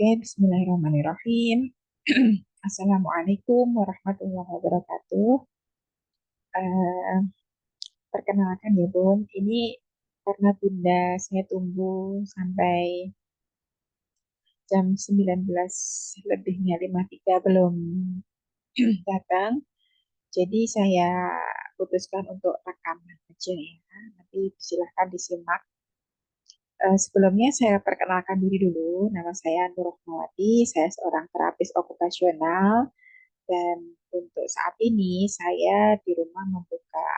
Oke, bismillahirrahmanirrahim. Assalamualaikum warahmatullahi wabarakatuh. Eh, Perkenalkan ya, Bun. Ini karena Bunda saya tunggu sampai jam 19 lebihnya 53 belum datang. Jadi saya putuskan untuk rekaman aja ya. Nanti silahkan disimak. Sebelumnya saya perkenalkan diri dulu. Nama saya Nur Rahmawati. Saya seorang terapis okupasional. Dan untuk saat ini saya di rumah membuka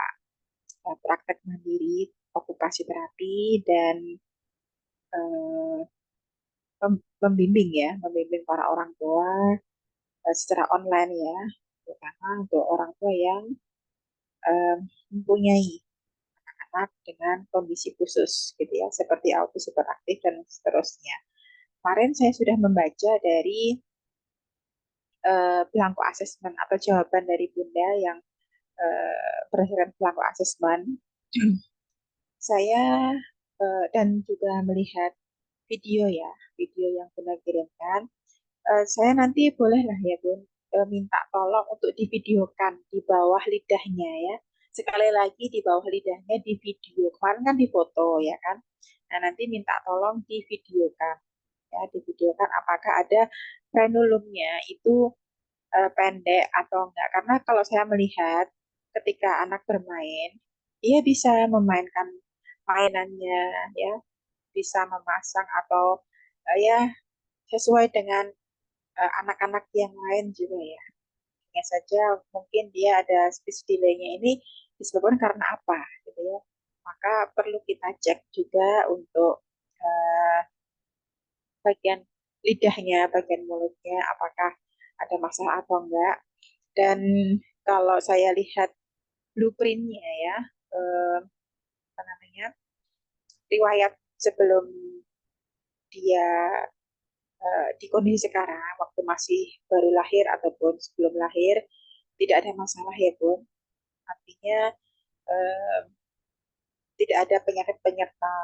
praktek mandiri okupasi terapi dan eh, membimbing ya, membimbing para orang tua secara online ya, terutama untuk orang tua yang eh, mempunyai anak dengan kondisi khusus gitu ya, seperti autis hiperaktif dan seterusnya. Kemarin saya sudah membaca dari belangko asesmen atau jawaban dari Bunda yang berdasarkan belangko asesmen. Saya dan juga melihat video ya, video yang Bunda kirimkan. Saya nanti bolehlah ya Bun, minta tolong untuk divideokan di bawah lidahnya ya. Sekali lagi di bawah lidahnya di video. Kemarin kan di foto ya kan. Nah nanti minta tolong divideokan ya, divideokan apakah ada frenulumnya itu pendek atau enggak. Karena kalau saya melihat ketika anak bermain, dia bisa memainkan mainannya ya, bisa memasang atau ya sesuai dengan anak-anak yang lain juga ya. Hanya saja mungkin dia ada speech delay-nya ini disebabkan karena apa gitu ya. Maka perlu kita cek juga untuk eh, bagian lidahnya, bagian mulutnya, apakah ada masalah atau enggak. Dan kalau saya lihat blueprintnya ya, eh, apa namanya, riwayat sebelum dia di kondisi sekarang, waktu masih baru lahir ataupun sebelum lahir, tidak ada masalah ya Bun. Artinya eh, tidak ada penyakit penyerta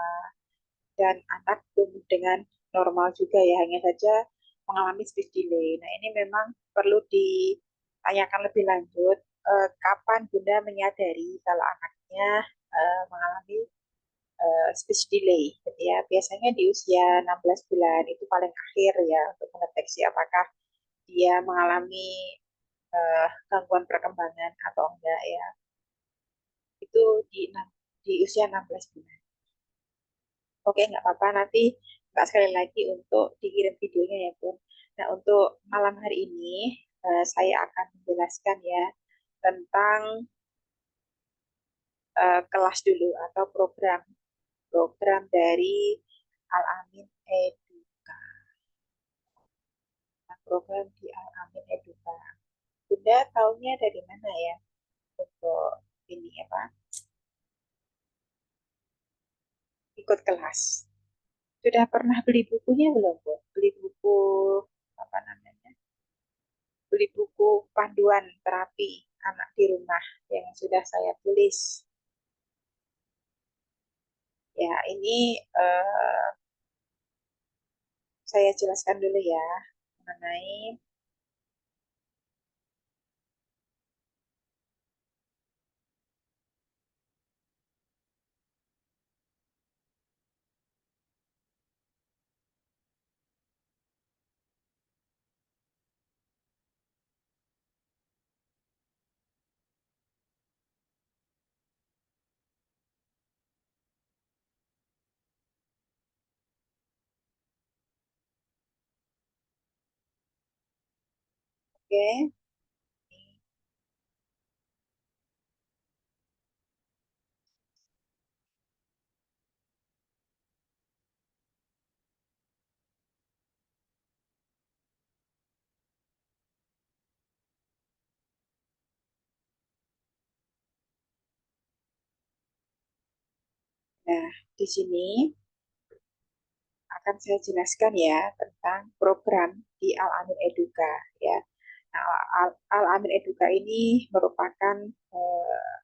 dan anak tumbuh dengan normal juga ya, hanya saja mengalami speech delay. Nah ini memang perlu ditanyakan lebih lanjut, kapan Bunda menyadari kalau anaknya mengalami speech delay gitu ya. Biasanya di usia 16 bulan itu paling akhir ya untuk mendeteksi apakah dia mengalami gangguan perkembangan atau enggak ya. Itu di usia 16 bulan. Oke, nggak apa-apa. Nanti Mbak sekali lagi untuk dikirim videonya ya, Bun. Nah, untuk malam hari ini, saya akan menjelaskan ya tentang kelas dulu atau program program dari Al-Amin Eduka. Nah, program di Al-Amin Eduka. Bunda taunya dari mana ya untuk ini apa? Ikut kelas. Sudah pernah beli bukunya belum, Bu? Beli buku apa namanya? Beli buku panduan terapi anak di rumah yang sudah saya tulis. Ya, ini saya jelaskan dulu ya mengenai oke. Nah, di sini akan saya jelaskan ya tentang program di Al-Amin Eduka ya. Nah, Al-Amin Eduka ini merupakan eh,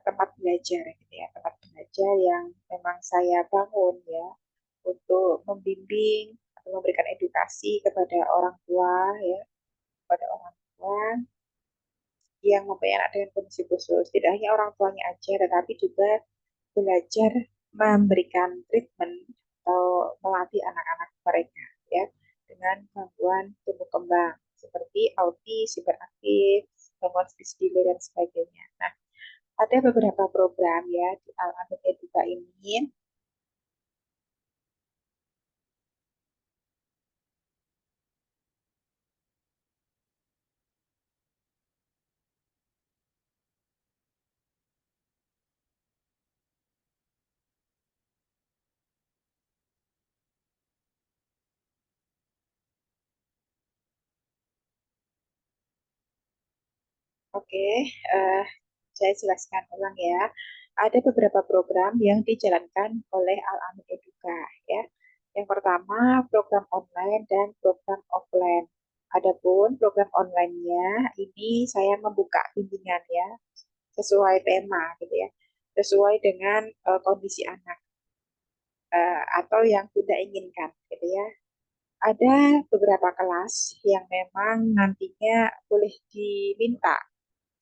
tempat belajar gitu ya, tempat belajar yang memang saya bangun ya untuk membimbing atau memberikan edukasi kepada orang tua ya, kepada orang tua yang mempunyai anak dengan kondisi khusus. Tidak hanya orang tuanya aja, tetapi juga belajar memberikan treatment atau melatih anak-anak mereka ya dengan gangguan tumbuh kembang seperti autis, hiperaktif, gangguan speech delay dan sebagainya. Nah, ada beberapa program ya di Al-Amin Eduka ini. Oke, eh, saya jelaskan ulang ya. Ada beberapa program yang dijalankan oleh Al-Amin Eduka ya. Yang pertama program online dan program offline. Adapun program online-nya ini saya membuka bimbingan ya sesuai tema gitu ya, sesuai dengan kondisi anak atau yang Bunda inginkan gitu ya. Ada beberapa kelas yang memang nantinya boleh diminta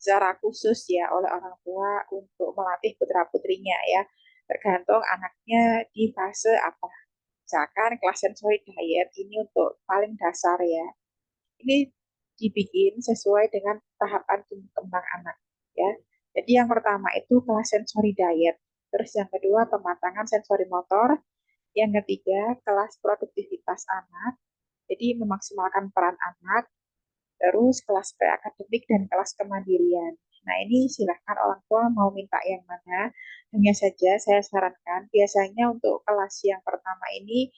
secara khusus ya oleh orang tua untuk melatih putra-putrinya ya, tergantung anaknya di fase apa. Misalkan kelas sensory diet ini untuk paling dasar ya, ini dibikin sesuai dengan tahapan tumbuh kembang anak ya. Jadi yang pertama itu kelas sensory diet, terus yang kedua pematangan sensori motor, yang ketiga kelas produktivitas anak, jadi memaksimalkan peran anak, terus kelas pre-akademik dan kelas kemandirian. Nah, ini silahkan orang tua mau minta yang mana. Hanya saja saya sarankan biasanya untuk kelas yang pertama ini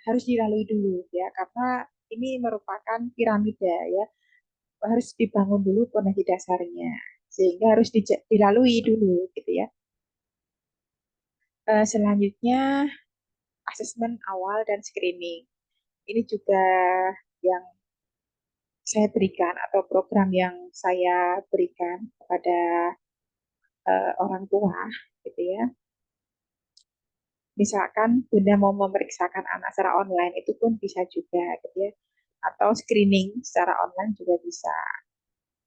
harus dilalui dulu ya, karena ini merupakan piramida ya, harus dibangun dulu fondasi dasarnya, sehingga harus dilalui dulu gitu ya. Selanjutnya asesmen awal dan screening. Ini juga yang saya berikan atau program yang saya berikan kepada orang tua gitu ya. Misalkan Bunda mau memeriksakan anak secara online itu pun bisa juga gitu ya. Atau screening secara online juga bisa.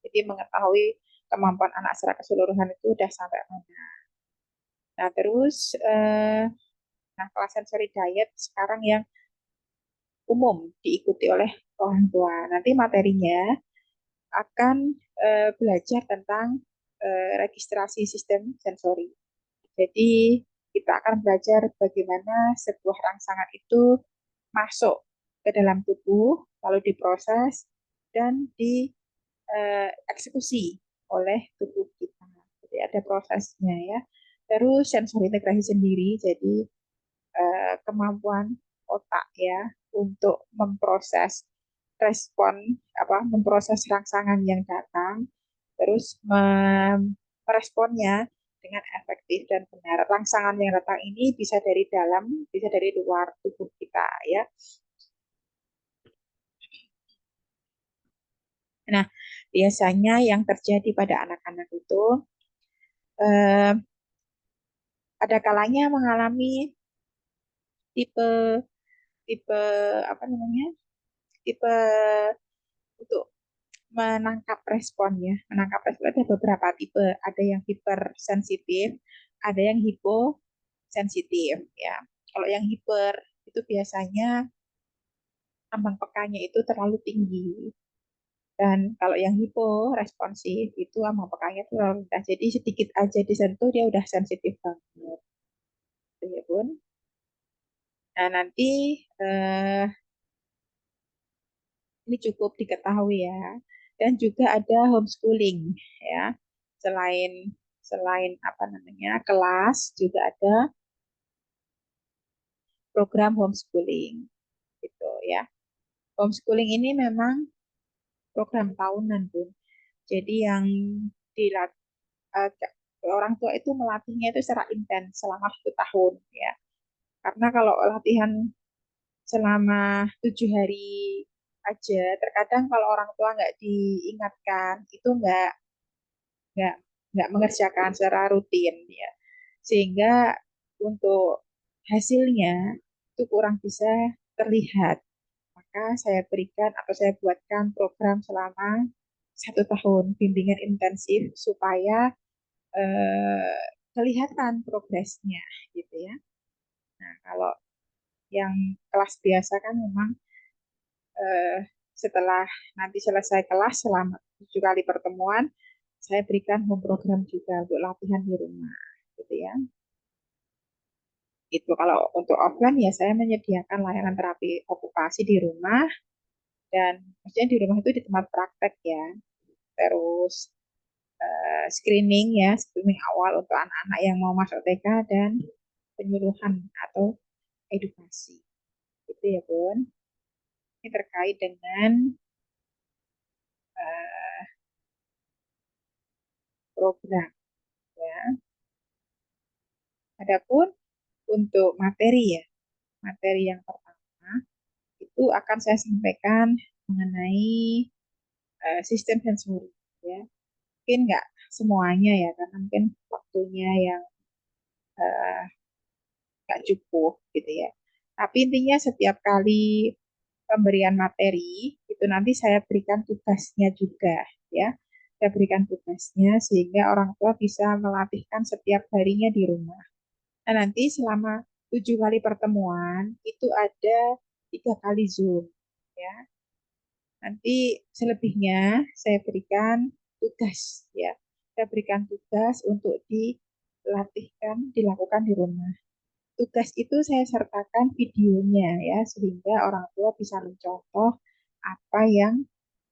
Jadi mengetahui kemampuan anak secara keseluruhan itu udah sampai mana. Nah, terus nah kelas sensory diet sekarang yang umum diikuti oleh orang tua. Nanti materinya akan belajar tentang registrasi sistem sensori. Jadi kita akan belajar bagaimana sebuah rangsangan itu masuk ke dalam tubuh, lalu diproses dan dieksekusi oleh tubuh kita. Jadi ada prosesnya ya. Terus sensor integrasi sendiri, jadi kemampuan otak ya untuk memproses respon memproses rangsangan yang datang, terus meresponnya dengan efektif dan benar. Rangsangan yang datang ini bisa dari dalam, bisa dari luar tubuh kita ya. Nah, biasanya yang terjadi pada anak-anak itu eh, ada kalanya mengalami tipe tipe apa namanya? Tipe untuk menangkap respon ya. Menangkap respon ada beberapa tipe. Ada yang hipersensitif, ada yang hiposensitif ya. Kalau yang hiper itu biasanya ambang pekanya itu terlalu tinggi. Dan kalau yang hipo responsif itu ambang pekanya terlalu rendah. Jadi sedikit aja disentuh dia udah sensitif banget. Gitu ya, Bun. Nah, nanti eh, ini cukup diketahui ya. Dan juga ada homeschooling ya. Selain selain apa namanya kelas juga ada program homeschooling gitu ya. Homeschooling ini memang program tahunan, Bun. Jadi yang dilakukan orang tua itu melatihnya itu secara intens selama 1 tahun ya. Karena kalau latihan selama 7 hari aja, terkadang kalau orang tua nggak diingatkan itu nggak nggak mengerjakan secara rutin ya, sehingga untuk hasilnya itu kurang bisa terlihat. Maka saya berikan atau saya buatkan program selama 1 tahun bimbingan intensif supaya kelihatan progresnya gitu ya. Nah, kalau yang kelas biasa kan memang eh, setelah nanti selesai kelas selama 7 kali pertemuan, saya berikan home program juga untuk latihan di rumah, gitu ya. Itu kalau untuk offline ya saya menyediakan layanan terapi okupasi di rumah dan maksudnya di rumah itu di tempat praktek ya. Terus screening ya, screening awal untuk anak-anak yang mau masuk TK dan penyuluhan atau edukasi. Itu ya, Bun. Ini terkait dengan uh, program ya. Adapun untuk materi ya, materi yang pertama itu akan saya sampaikan mengenai sistem sensori ya. Mungkin nggak semuanya ya, karena mungkin waktunya yang uh, nggak cukup gitu ya. Tapi intinya setiap kali pemberian materi itu nanti saya berikan tugasnya juga ya. Saya berikan tugasnya sehingga orang tua bisa melatihkan setiap harinya di rumah. Nah, nanti selama 7 kali pertemuan itu ada 3 kali Zoom ya. Nanti selebihnya saya berikan tugas ya. Saya berikan tugas untuk dilatihkan, dilakukan di rumah. Tugas itu saya sertakan videonya ya, sehingga orang tua bisa mencontoh apa yang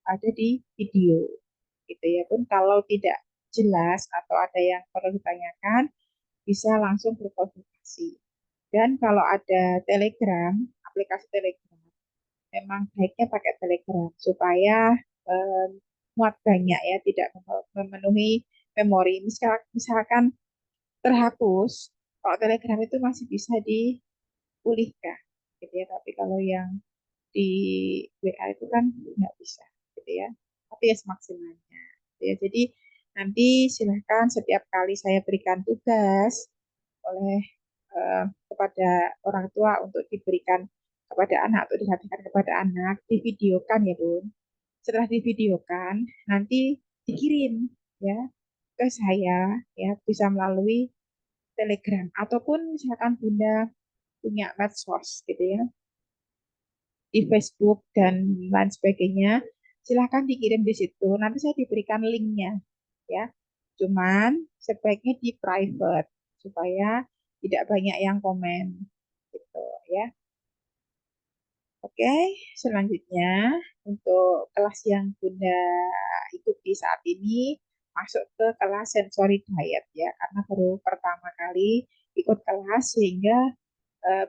ada di video. Gitu ya pun kalau tidak jelas atau ada yang perlu ditanyakan, bisa langsung berkonsultasi. Dan kalau ada Telegram, aplikasi Telegram, memang baiknya pakai Telegram supaya eh, muat banyak ya, tidak memenuhi memori. Misalkan terhapus, kalau Telegram itu masih bisa dipulihkan, gitu ya. Tapi kalau yang di WA itu kan nggak bisa, gitu ya. Tapi ya semaksimalnya. Gitu ya. Jadi nanti silahkan setiap kali saya berikan tugas oleh kepada orang tua untuk diberikan kepada anak atau dilatihkan kepada anak, divideokan ya Bun. Setelah divideokan, nanti dikirim ya ke saya ya bisa melalui Telegram ataupun misalkan Bunda punya medsos gitu ya di Facebook dan lain sebagainya, silahkan dikirim di situ. Nanti saya diberikan linknya ya. Cuman sebaiknya di private supaya tidak banyak yang komen gitu ya. Oke, selanjutnya untuk kelas yang Bunda ikuti saat ini masuk ke kelas sensory diet ya, karena baru pertama kali ikut kelas sehingga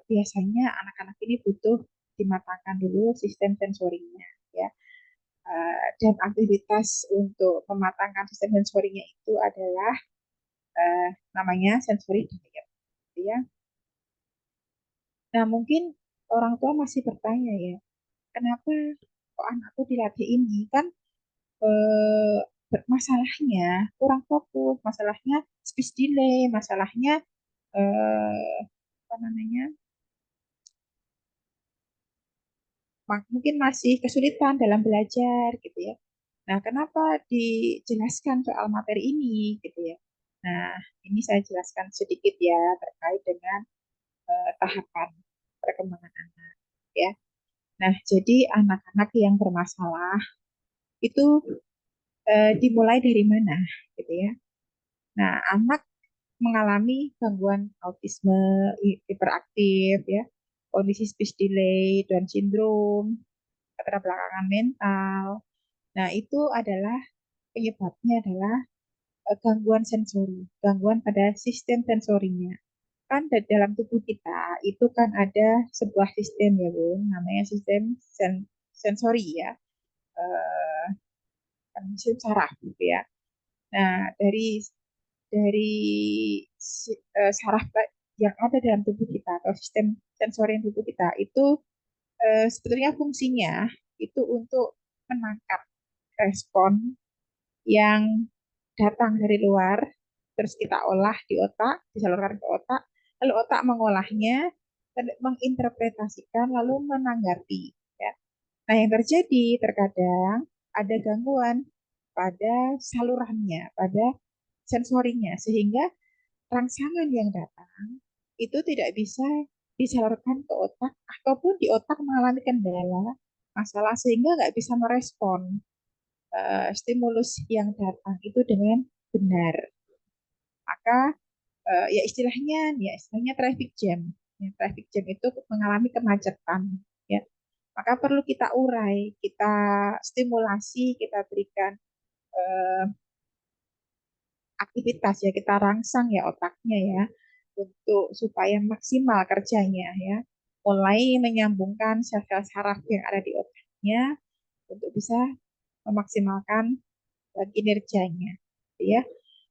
biasanya anak-anak ini butuh dimatangkan dulu sistem sensorinya ya. Dan aktivitas untuk mematangkan sistem sensorinya itu adalah namanya sensory diet gitu ya. Nah, mungkin orang tua masih bertanya ya, kenapa kok anakku dilatih ini kan eh, masalahnya kurang fokus, masalahnya speech delay, masalahnya apa namanya mungkin masih kesulitan dalam belajar gitu ya. Nah, kenapa dijelaskan soal materi ini gitu ya? Nah, ini saya jelaskan sedikit ya terkait dengan tahapan perkembangan anak ya. Nah, jadi anak-anak yang bermasalah itu dimulai dari mana gitu ya. Nah, anak mengalami gangguan autisme hiperaktif ya, kondisi speech delay, Down syndrome, keterbelakangan mental. Nah, itu adalah penyebabnya adalah gangguan sensori, gangguan pada sistem sensorinya. Kan dalam tubuh kita itu kan ada sebuah sistem ya Bun, namanya sistem sensori ya, eh, sistem saraf gitu ya. Nah, dari saraf yang ada dalam tubuh kita atau sistem sensori yang tubuh kita itu sebetulnya fungsinya itu untuk menangkap respon yang datang dari luar, terus kita olah di otak, disalurkan ke otak, lalu otak mengolahnya, menginterpretasikan lalu menanggapi. Ya. Nah, yang terjadi terkadang ada gangguan pada salurannya, pada sensorinya, sehingga rangsangan yang datang itu tidak bisa disalurkan ke otak ataupun di otak mengalami kendala masalah sehingga nggak bisa merespon stimulus yang datang itu dengan benar. Maka ya istilahnya traffic jam. Ya, traffic jam itu mengalami kemacetan. Ya, maka perlu kita urai, kita stimulasi, kita berikan eh, aktivitas ya, kita rangsang ya otaknya ya untuk supaya maksimal kerjanya ya. Mulai menyambungkan sel-sel saraf yang ada di otaknya untuk bisa memaksimalkan kinerjanya ya.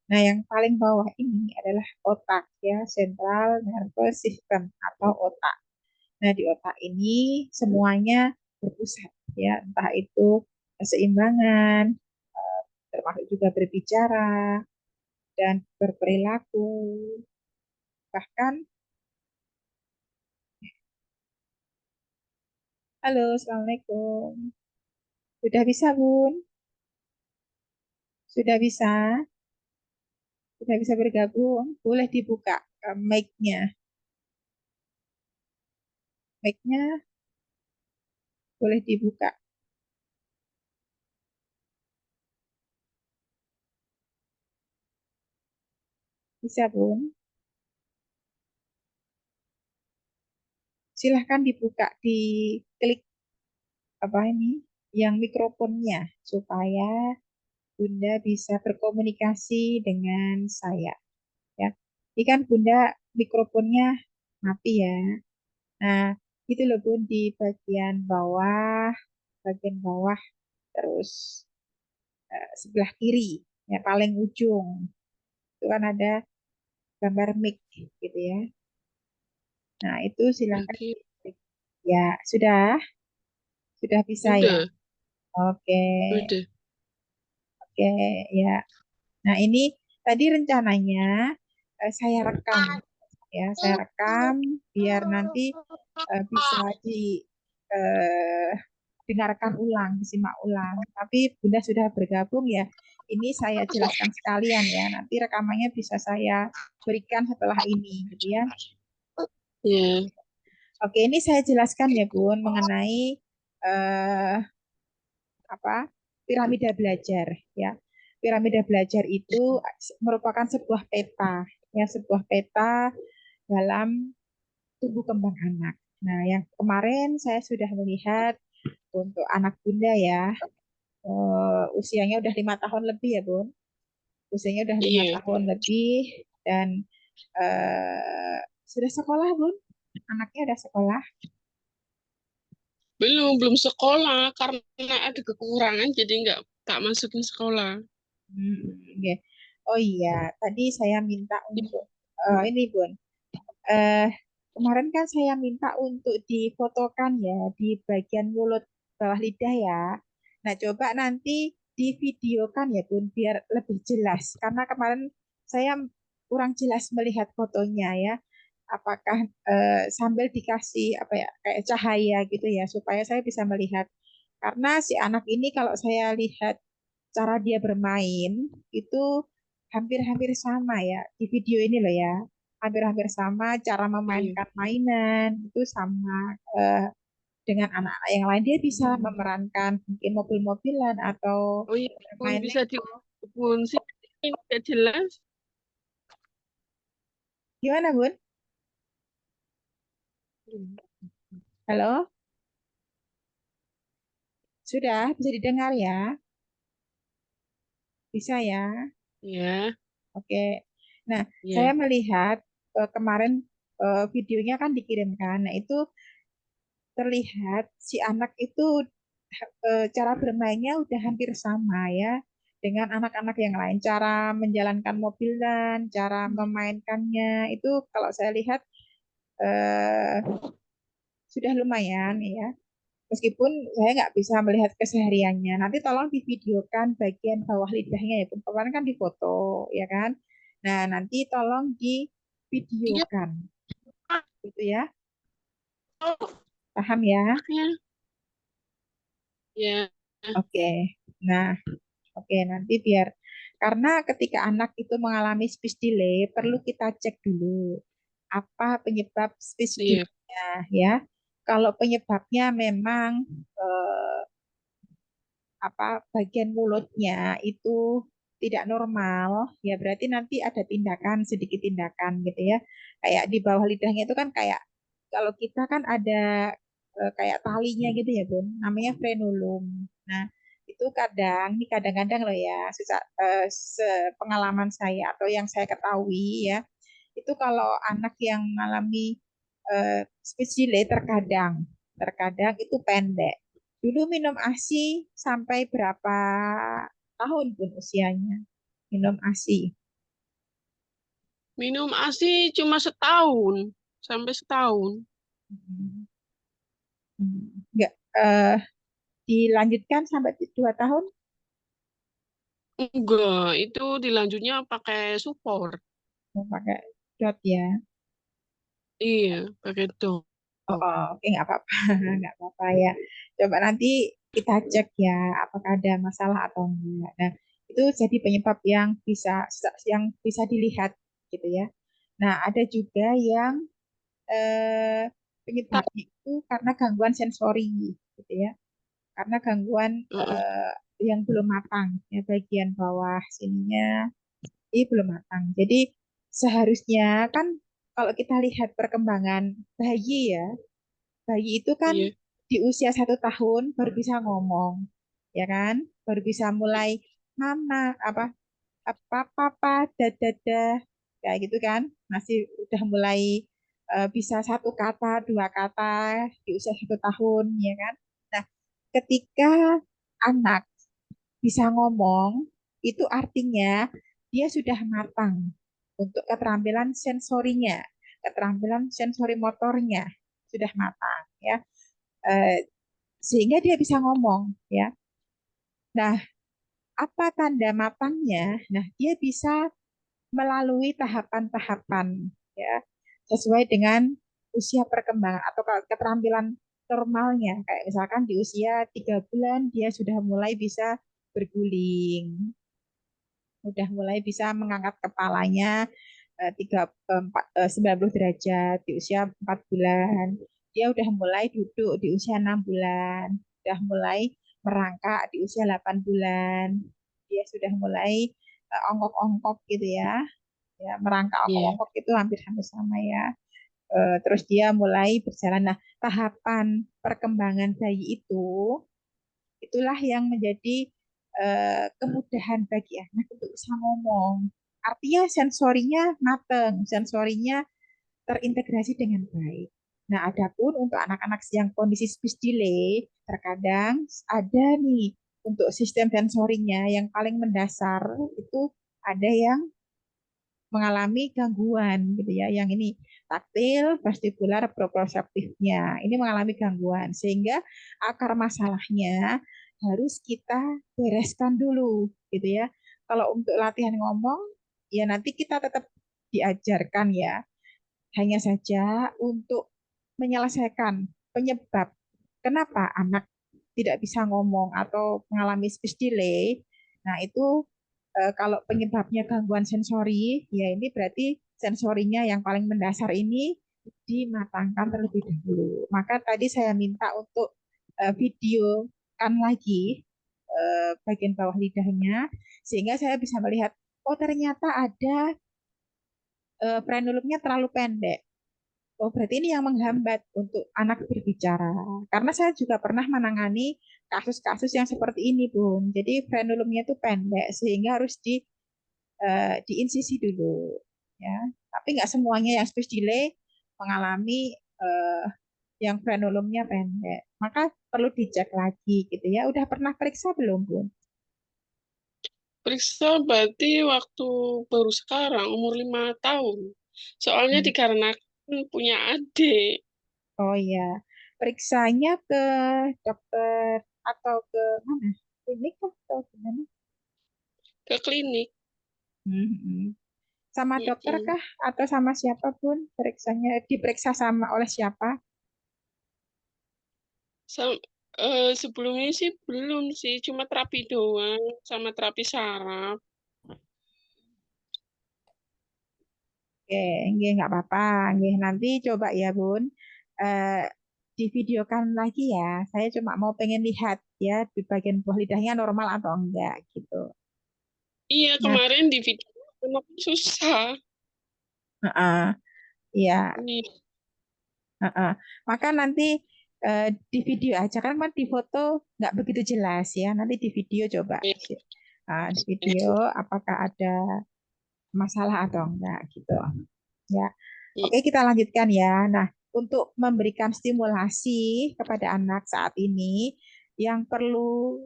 Nah, yang paling bawah ini adalah otak ya, Central Nervous System atau otak. Nah, di otak ini semuanya berpusat ya, entah itu keseimbangan, termasuk juga berbicara dan berperilaku. Bahkan, halo, Assalamualaikum. Sudah bisa, Bun? Sudah bisa? Sudah bisa bergabung? Boleh dibuka mic-nya. Mic-nya boleh dibuka. Bisa, Bun? Silahkan dibuka, diklik apa ini, yang mikrofonnya, supaya Bunda bisa berkomunikasi dengan saya. Ya, ini kan Bunda mikrofonnya mati ya. Nah, itu loh Bun di bagian bawah terus sebelah kiri, ya paling ujung itu kan ada gambar mic gitu ya. Nah, itu silakan. Oke, Ya, sudah bisa ya. udah, Oke, udah. oke ya. Nah, ini tadi rencananya saya rekam ya, saya rekam biar nanti bisa didengarkan ulang, disimak ulang. Tapi Bunda sudah bergabung ya. Ini saya jelaskan sekalian ya. Nanti rekamannya bisa saya berikan setelah ini, gitu ya. Ya, Oke, ini saya jelaskan ya Bun mengenai eh, apa piramida belajar ya. Piramida belajar itu merupakan sebuah peta ya, sebuah peta dalam tumbuh kembang anak. Nah, yang kemarin saya sudah melihat untuk anak bunda ya, usianya udah 5 tahun lebih ya Bun. Usianya udah lima iya. tahun lebih dan eh, sudah sekolah Bun. Anaknya udah sekolah. Belum sekolah karena ada kekurangan jadi nggak masukin sekolah. Oke. Oh iya, tadi saya minta untuk ini Bun. Eh, Kemarin kan saya minta untuk difotokan ya di bagian mulut bawah lidah ya. Nah, coba nanti divideokan ya Bun biar lebih jelas. Karena kemarin saya kurang jelas melihat fotonya ya. Apakah sambil dikasih apa ya kayak cahaya gitu ya supaya saya bisa melihat. Karena si anak ini kalau saya lihat cara dia bermain itu hampir-hampir sama ya di video ini loh ya, hampir-hampir sama cara Iya. memainkan mainan itu sama eh, dengan anak-anak yang lain dia bisa memerankan mungkin mobil-mobilan atau Oh iya, pun bermain bisa Lego. pun sih ini nggak jelas. Gimana Bun? Halo, sudah bisa didengar ya? Bisa ya? Ya, Oke. Nah, saya ya. melihat kemarin videonya kan dikirimkan. Nah, itu terlihat si anak itu cara bermainnya udah hampir sama ya dengan anak-anak yang lain. Cara menjalankan mobil dan cara memainkannya itu kalau saya lihat eh, sudah lumayan ya. Meskipun saya nggak bisa melihat kesehariannya. Nanti tolong divideokan bagian bawah lidahnya ya. Kemarin kan difoto ya kan. Nah nanti tolong Iya, divideokan gitu ya. Paham ya? anaknya ya. Oke. Nah, oke, nanti biar karena ketika anak itu mengalami speech delay, perlu kita cek dulu apa penyebab speech Iya, delay-nya ya. Kalau penyebabnya memang eh, apa bagian mulutnya itu tidak normal, ya berarti nanti ada tindakan, sedikit tindakan gitu ya. Kayak di bawah lidahnya itu kan kayak kalau kita kan ada kayak talinya gitu ya, Bun. Namanya frenulum. Nah, itu kadang, ini kadang-kadang loh ya, sepengalaman saya atau yang saya ketahui ya, itu kalau anak yang mengalami speech delay terkadang, terkadang itu pendek. Dulu minum ASI sampai berapa tahun pun usianya minum ASI. minum ASI cuma setahun sampai setahun. Hmm. Enggak dilanjutkan sampai 2 tahun. Enggak, itu dilanjutnya pakai support. Mau pakai dot ya. Iya, pakai dong. Oh, oh, oke nggak apa-apa, nggak apa-apa ya. Coba nanti kita cek ya, apakah ada masalah atau enggak. Nah, itu jadi penyebab yang bisa dilihat gitu ya. Nah, ada juga yang penyebabnya itu karena gangguan sensori gitu ya. Karena gangguan Heeh, yang belum matang ya bagian bawah sininya ini belum matang. Jadi seharusnya kan kalau kita lihat perkembangan bayi ya, bayi itu kan iya, di usia 1 tahun baru bisa ngomong, ya kan? Baru bisa mulai mama apa papa dada kayak gitu kan? Masih udah mulai bisa satu kata, dua kata di usia 1 tahun, ya kan? Nah, ketika anak bisa ngomong, itu artinya dia sudah matang untuk keterampilan sensorinya, keterampilan sensori motornya sudah matang ya. Eh, Sehingga dia bisa ngomong ya. Nah, apa tanda matangnya? Nah, dia bisa melalui tahapan-tahapan ya sesuai dengan usia perkembangan atau keterampilan normalnya. Kayak misalkan di usia 3 bulan dia sudah mulai bisa berguling, udah mulai bisa mengangkat kepalanya 90 derajat di usia 4 bulan. Dia udah mulai duduk di usia 6 bulan, udah mulai merangkak di usia 8 bulan. Dia sudah mulai ongkok-ongkok gitu ya. Ya, merangkak iya. ongkok-ongkok itu hampir-hampir sama ya. Terus dia mulai berjalan. Nah, tahapan perkembangan bayi itulah yang menjadi kemudahan bagi anak untuk bisa ngomong. Artinya sensorinya mateng, sensorinya terintegrasi dengan baik. Nah, adapun untuk anak-anak yang kondisi speech delay, terkadang ada nih untuk sistem sensorinya yang paling mendasar itu ada yang mengalami gangguan gitu ya. Yang ini taktil, vestibular, proprioseptifnya. Ini mengalami gangguan sehingga akar masalahnya harus kita bereskan dulu gitu ya. Kalau untuk latihan ngomong ya nanti kita tetap diajarkan ya. Hanya saja untuk menyelesaikan penyebab kenapa anak tidak bisa ngomong atau mengalami speech delay. Nah, itu kalau penyebabnya gangguan sensori, ya ini berarti sensorinya yang paling mendasar ini dimatangkan terlebih dahulu. Maka tadi saya minta untuk videokan lagi bagian bawah lidahnya, sehingga saya bisa melihat, oh ternyata ada frenulumnya terlalu pendek. Oh, berarti ini yang menghambat untuk anak berbicara. Karena saya juga pernah menangani kasus-kasus yang seperti ini, Bun. Jadi frenulumnya itu pendek sehingga harus diinsisi dulu, ya. Tapi nggak semuanya yang speech delay mengalami yang frenulumnya pendek. Maka perlu dicek lagi gitu ya. Udah pernah periksa belum, Bun? Periksa berarti waktu baru sekarang, umur 5 tahun. Soalnya Hmm. dikarenakan punya adik Oh iya, periksanya ke dokter atau ke mana? Klinik kah atau gimana? ke klinik. Hmm. Sama dokter Mm-mm. kah atau sama siapa pun periksanya diperiksa sama oleh siapa? Sam- sebelum ini sih belum sih, cuma terapi doang sama terapi saraf. Oke, nggih nggak apa-apa. Nggih, nanti coba ya, Bun. Eh, divideokan lagi ya. Saya cuma mau pengen lihat ya di bagian bawah lidahnya normal atau enggak gitu. Iya, Nah, kemarin di video kenapa susah. heeh, iya, Iya, heeh. Maka nanti di video aja kan di foto nggak begitu jelas ya. Nanti di video coba. iya, Di video apakah ada masalah atau enggak gitu. Ya. iya. Oke, kita lanjutkan ya. Nah, untuk memberikan stimulasi kepada anak saat ini, yang perlu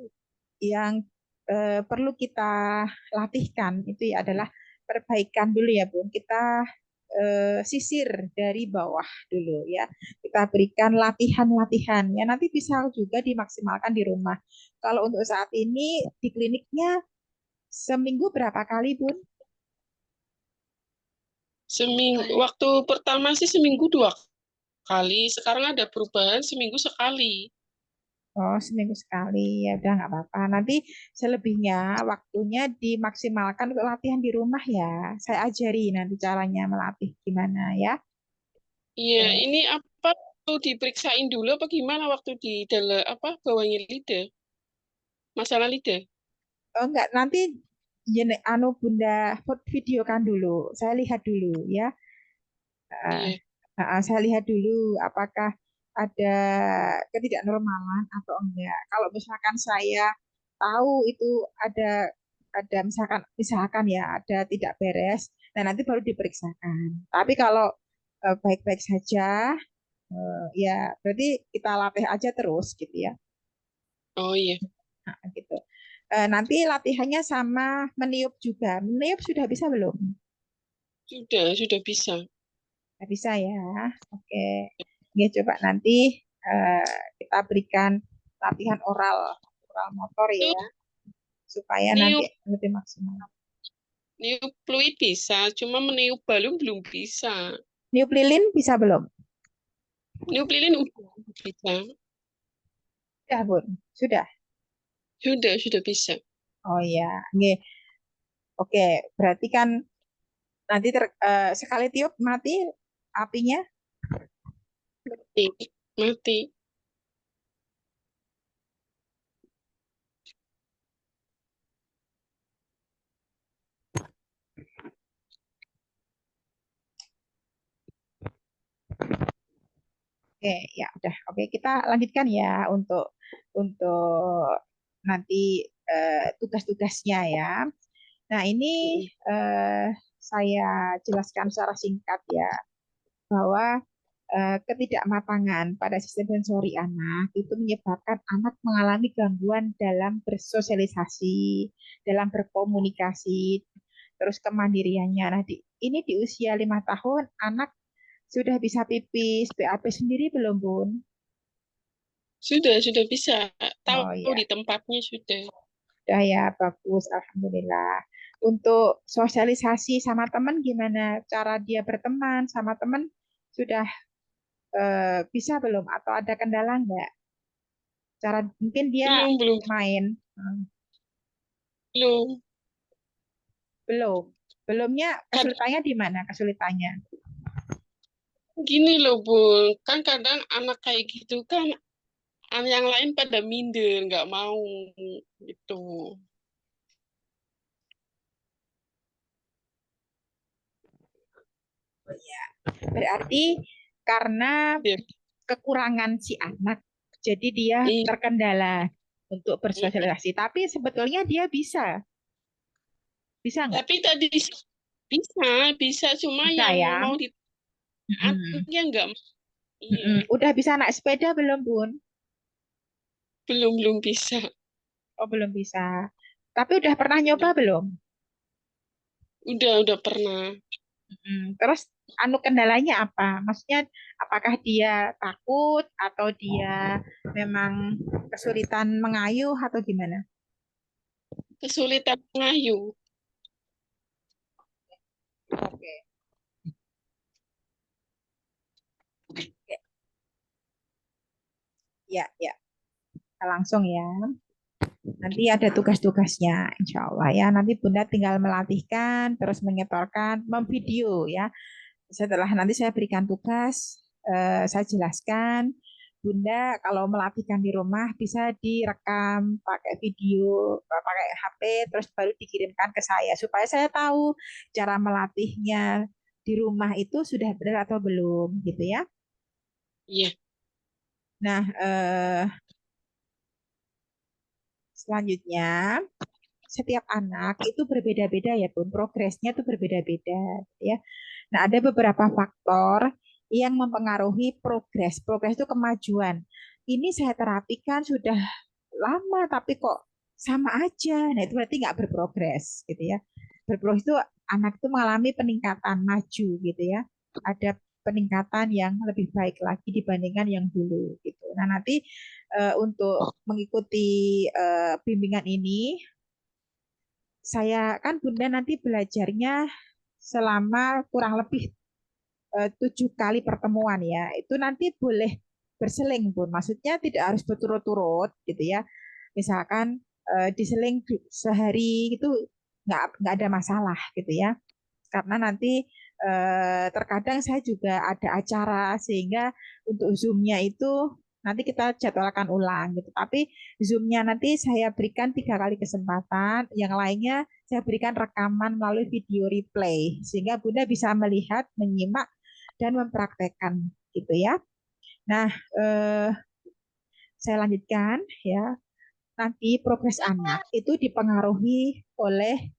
kita latihkan itu ya adalah perbaikan dulu ya, Bun. Kita sisir dari bawah dulu ya. Kita berikan latihan-latihan ya. Nanti bisa juga dimaksimalkan di rumah. Kalau untuk saat ini di kliniknya seminggu berapa kali, Bun? Seminggu, waktu pertama sih seminggu 2 kali, sekarang ada perubahan seminggu sekali. Oh, seminggu sekali. Ya udah nggak apa-apa. Nanti selebihnya waktunya dimaksimalkan untuk latihan di rumah ya. Saya ajari nanti caranya melatih gimana ya. Iya, Eh, ini apa tuh diperiksain dulu apa gimana waktu di dalam apa bawahnya lidah, masalah lidah. Oh enggak, nanti anu Bunda videokan dulu. Saya lihat dulu ya. Eh, Iya, saya lihat dulu apakah ada ketidaknormalan atau enggak. Kalau misalkan saya tahu itu ada misalkan misalkan ya ada tidak beres, nah nanti baru diperiksakan. Tapi kalau baik-baik saja, ya berarti kita latih aja terus gitu ya. oh iya, Nah, gitu. Nanti latihannya sama meniup juga. Meniup sudah bisa belum? sudah bisa. Nggak bisa ya. Oke. Ya, coba nanti eh, kita berikan latihan oral, oral motor ya, Itu supaya nanti niup lebih maksimal. niup fluid bisa, cuma meniup balung belum bisa. Niup lilin bisa belum? Niup lilin udah bisa, Sudah, Bun. Sudah. sudah bisa. Oh ya, nggih. Oke, berarti kan nanti sekali tiup mati apinya. Mati, mati. Oke, ya udah. Oke, kita lanjutkan ya untuk nanti tugas-tugasnya ya. Nah, ini Mm. eh, saya jelaskan secara singkat ya bahwa ketidakmatangan pada sistem sensori anak itu menyebabkan anak mengalami gangguan dalam bersosialisasi, dalam berkomunikasi, terus kemandiriannya. Nah, ini di usia 5 tahun anak sudah bisa pipis, BAB sendiri belum, Bun? Sudah bisa. Oh Tahu ya, di tempatnya sudah. udah ya, bagus, Alhamdulillah. Untuk sosialisasi sama teman gimana? Cara dia berteman sama teman sudah bisa belum? Atau ada kendala nggak? Cara mungkin dia Belum, main. belum. Belum. Belumnya Kadang kesulitannya di mana kesulitannya? gini loh, Bu. Kan kadang anak kayak gitu kan, yang lain pada minder, nggak mau gitu. Berarti karena Ya, kekurangan si anak, jadi dia i- terkendala untuk mm-mm. bersosialisasi. Tapi sebetulnya dia bisa nggak? Tapi tadi bisa, bisa. Cuma Bisa yang ya. mau di Mm-mm. anaknya nggak. Iya, Mm-mm. Udah bisa naik sepeda belum, Bun? belum bisa. Oh, belum bisa. Tapi udah pernah nyoba belum? Udah pernah. Terus anu kendalanya apa? Maksudnya apakah dia takut atau dia memang kesulitan mengayuh atau gimana? Kesulitan mengayuh. Oke. Ya, ya, langsung ya. Nanti ada tugas-tugasnya, insya Allah ya. Nanti Bunda tinggal melatihkan, terus menyetorkan, memvideo ya. Setelah nanti saya berikan tugas, saya jelaskan. Bunda kalau melatihkan di rumah bisa direkam pakai video, pakai HP, terus baru dikirimkan ke saya supaya saya tahu cara melatihnya di rumah itu sudah benar atau belum, gitu ya. Iya, Nah, selanjutnya setiap anak itu berbeda-beda ya Bun, progresnya itu berbeda-beda ya. Nah, ada beberapa faktor yang mempengaruhi progres. Progres itu kemajuan. Ini saya terapikan sudah lama tapi kok sama aja. Nah, itu berarti nggak berprogres gitu ya. Berprogres itu anak itu mengalami peningkatan maju gitu ya. Ada peningkatan yang lebih baik lagi dibandingkan yang dulu gitu. Nah, nanti untuk mengikuti bimbingan ini saya kan Bunda nanti belajarnya selama kurang lebih 7 kali pertemuan ya. Itu nanti boleh berseling Bun. Maksudnya tidak harus berturut-turut gitu ya. Misalkan diseling sehari itu nggak ada masalah gitu ya. Karena nanti terkadang saya juga ada acara sehingga untuk Zoom-nya itu nanti kita jadwalkan ulang gitu. Tapi Zoom-nya nanti saya berikan 3 kali kesempatan, yang lainnya saya berikan rekaman melalui video replay sehingga Bunda bisa melihat, menyimak dan mempraktekkan gitu ya. Nah, eh, saya lanjutkan ya. Nanti progres anak itu dipengaruhi oleh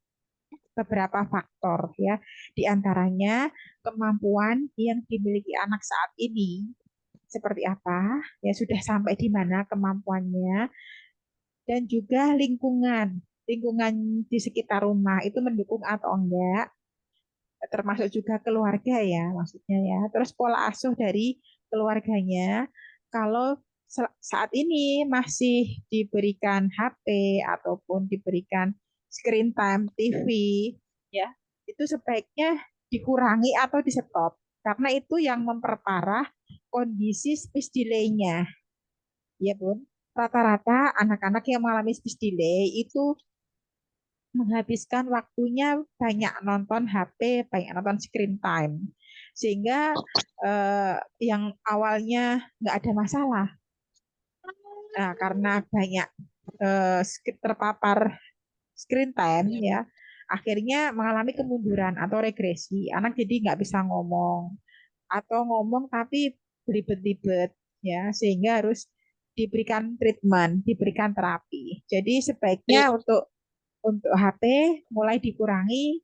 beberapa faktor ya. Di antaranya kemampuan yang dimiliki anak saat ini seperti apa, ya sudah sampai di mana kemampuannya, dan juga lingkungan. Lingkungan di sekitar rumah itu mendukung atau enggak, termasuk juga keluarga ya maksudnya ya. Terus pola asuh dari keluarganya, kalau saat ini masih diberikan HP ataupun diberikan screen time TV ya, itu sebaiknya dikurangi atau di stop karena itu yang memperparah kondisi speech delay-nya ya Bun. Rata-rata anak-anak yang mengalami speech delay itu menghabiskan waktunya banyak nonton HP, banyak nonton screen time. Sehingga yang awalnya nggak ada masalah, nah, karena banyak terpapar screen time iya, ya, akhirnya mengalami kemunduran atau regresi. Anak jadi nggak bisa ngomong atau ngomong tapi belibet-libet ya, sehingga harus diberikan treatment, diberikan terapi. Jadi iya, sebaiknya untuk HP mulai dikurangi,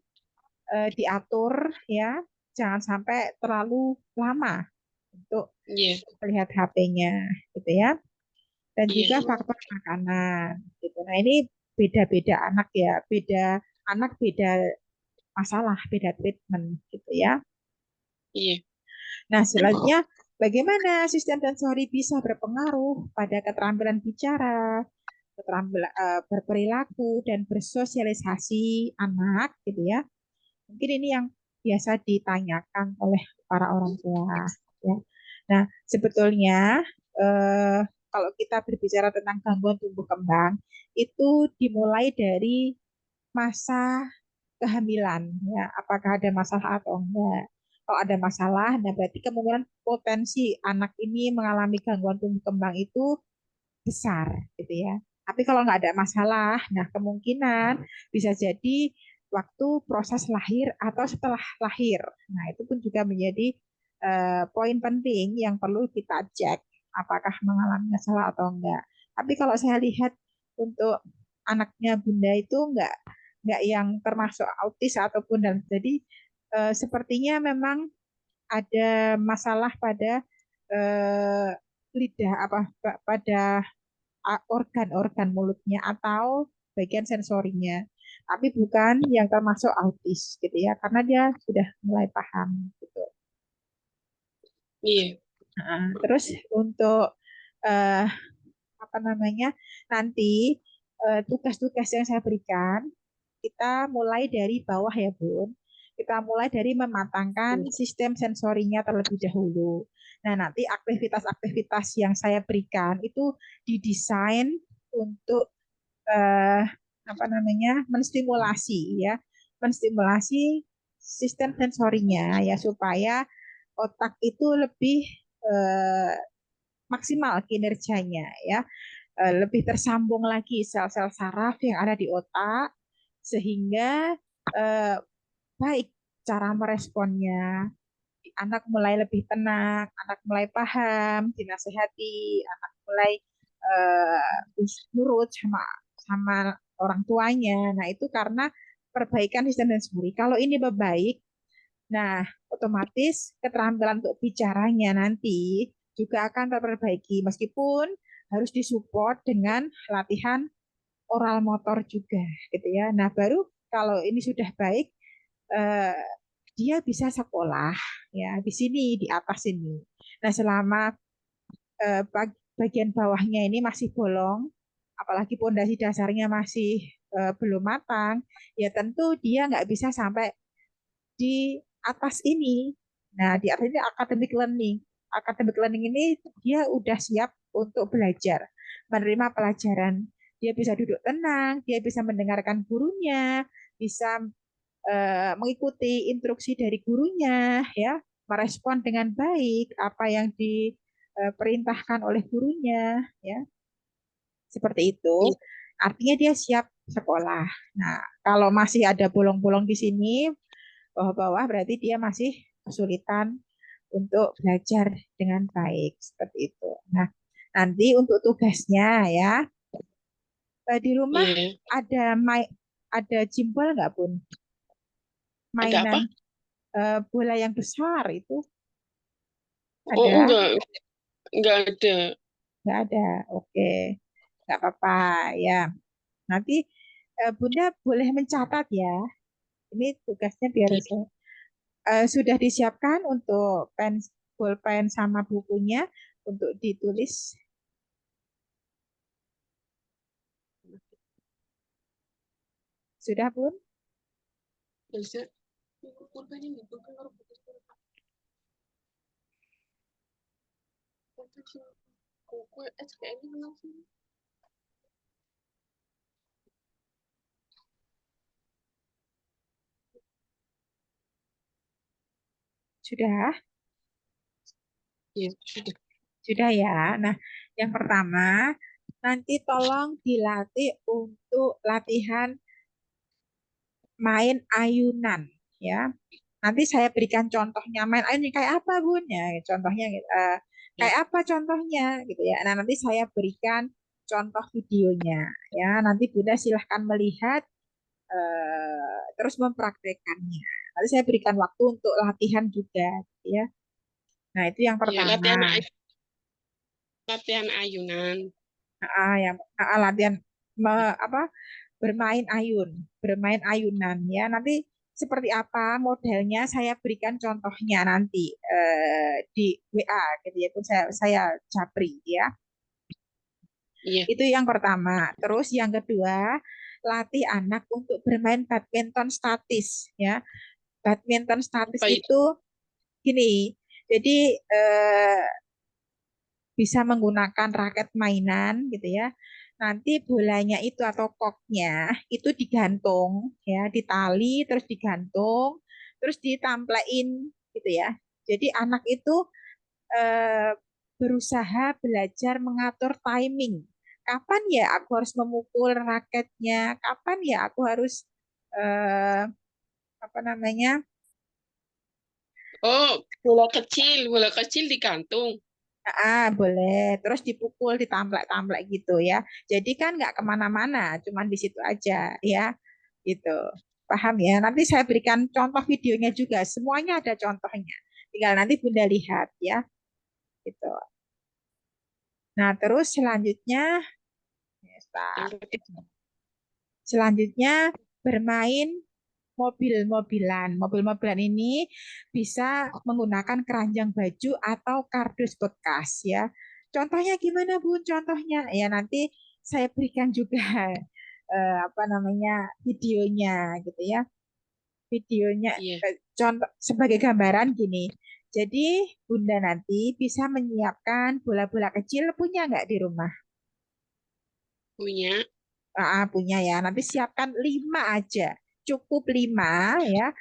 diatur ya, jangan sampai terlalu lama untuk iya, melihat HP-nya gitu ya. Dan iya, juga faktor makanan gitu. Nah, ini beda-beda anak ya, beda anak beda masalah, beda treatment gitu ya. iya, Nah, selanjutnya bagaimana sistem sensori bisa berpengaruh pada keterampilan bicara, keterampilan berperilaku dan bersosialisasi anak gitu ya. Mungkin ini yang biasa ditanyakan oleh para orang tua ya. Nah, sebetulnya eh, kalau kita berbicara tentang gangguan tumbuh kembang itu dimulai dari masa kehamilan ya, apakah ada masalah atau enggak. Kalau ada masalah, nah berarti kemungkinan potensi anak ini mengalami gangguan tumbuh kembang itu besar gitu ya. Tapi kalau nggak ada masalah, nah kemungkinan bisa jadi waktu proses lahir atau setelah lahir. Nah, itu pun juga menjadi poin penting yang perlu kita cek apakah mengalami masalah atau enggak. Tapi kalau saya lihat untuk anaknya Bunda itu enggak yang termasuk autis ataupun dan jadi sepertinya memang ada masalah pada eh, lidah apa pada organ-organ mulutnya atau bagian sensorinya. Tapi bukan yang termasuk autis gitu ya, karena dia sudah mulai paham gitu. iya, Nah, terus untuk eh, apa namanya nanti tugas-tugas yang saya berikan kita mulai dari bawah ya Bun. Kita mulai dari mematangkan sistem sensorinya terlebih dahulu. Nah, nanti aktivitas-aktivitas yang saya berikan itu didesain untuk eh, apa namanya, menstimulasi ya, menstimulasi sistem sensorinya ya supaya otak itu lebih eh, maksimal kinerjanya ya. Lebih tersambung lagi sel-sel saraf yang ada di otak sehingga eh, baik cara meresponnya, anak mulai lebih tenang, anak mulai paham, dinasehati, anak mulai nurut sama sama orang tuanya. Nah, itu karena perbaikan sistem sensori. Kalau ini baik, nah otomatis keterampilan untuk bicaranya nanti juga akan terperbaiki meskipun harus disupport dengan latihan oral motor juga gitu ya. Nah, baru kalau ini sudah baik eh, dia bisa sekolah ya di sini di atas ini. Nah, selama bagian bawahnya ini masih bolong, apalagi pondasi dasarnya masih belum matang, ya tentu dia nggak bisa sampai di atas ini. Nah, di atas ini academic learning. Academic learning ini dia udah siap untuk belajar, menerima pelajaran. Dia bisa duduk tenang, dia bisa mendengarkan gurunya, bisa mengikuti instruksi dari gurunya, ya, merespon dengan baik apa yang diperintahkan oleh gurunya, ya, seperti itu. Iya. Artinya dia siap sekolah. Nah, kalau masih ada bolong-bolong di sini, bawah-bawah berarti dia masih kesulitan untuk belajar dengan baik seperti itu. Nah, nanti untuk tugasnya ya, di rumah Iya. ada ada jimbol nggak Bun? Ada apa? Mainan bola yang besar itu Oh, ada? enggak ada. Nggak ada. Oke, nggak apa-apa ya. Nanti Bunda boleh mencatat ya. Ini tugasnya biar Iya. sudah disiapkan untuk pulpen sama bukunya untuk ditulis. Sudah, Bun? Bisa. Sudah? Iya, sudah. Sudah ya. Nah, yang pertama, nanti tolong dilatih untuk latihan main ayunan ya. Nanti saya berikan contohnya main ayunan kayak apa Bun ya. Contohnya Ya. kayak apa contohnya gitu ya. Nah, nanti saya berikan contoh videonya ya. Nanti Bunda silahkan melihat terus mempraktekannya. Nanti saya berikan waktu untuk latihan juga gitu ya. Nah, itu yang Iya, pertama. latihan ayunan. Yang latihan apa bermain ayun, bermain ayunan ya. Nanti seperti apa modelnya saya berikan contohnya nanti di WA gitu ya, pun saya japri ya. Iya. Itu yang pertama. Terus yang kedua, latih anak untuk bermain badminton statis ya. Badminton statis Apa itu? itu gini. Jadi bisa menggunakan raket mainan gitu ya. Nanti bolanya itu atau koknya itu digantung ya, ditali terus digantung, terus ditamplein gitu ya. Jadi anak itu eh, berusaha belajar mengatur timing. Kapan ya aku harus memukul raketnya? Kapan ya aku harus eh, apa namanya? Oh, bola kecil digantung. Boleh. Terus dipukul, ditamplek-tamplek gitu ya. Jadi kan nggak kemana-mana, cuman di situ aja ya, gitu. Paham ya? Nanti saya berikan contoh videonya juga. Semuanya ada contohnya. Tinggal nanti Bunda lihat ya, gitu. Nah, terus selanjutnya, ya, Yang ketiga. selanjutnya bermain mobil-mobilan. Mobil-mobilan ini bisa menggunakan keranjang baju atau kardus bekas ya. Contohnya gimana Bun? Contohnya ya nanti saya berikan juga apa namanya videonya gitu ya. Videonya Iya. contoh sebagai gambaran gini. Jadi Bunda nanti bisa menyiapkan bola-bola kecil, punya nggak di rumah? Punya. Punya ya. Nanti siapkan 5 aja. Cukup 5 ya.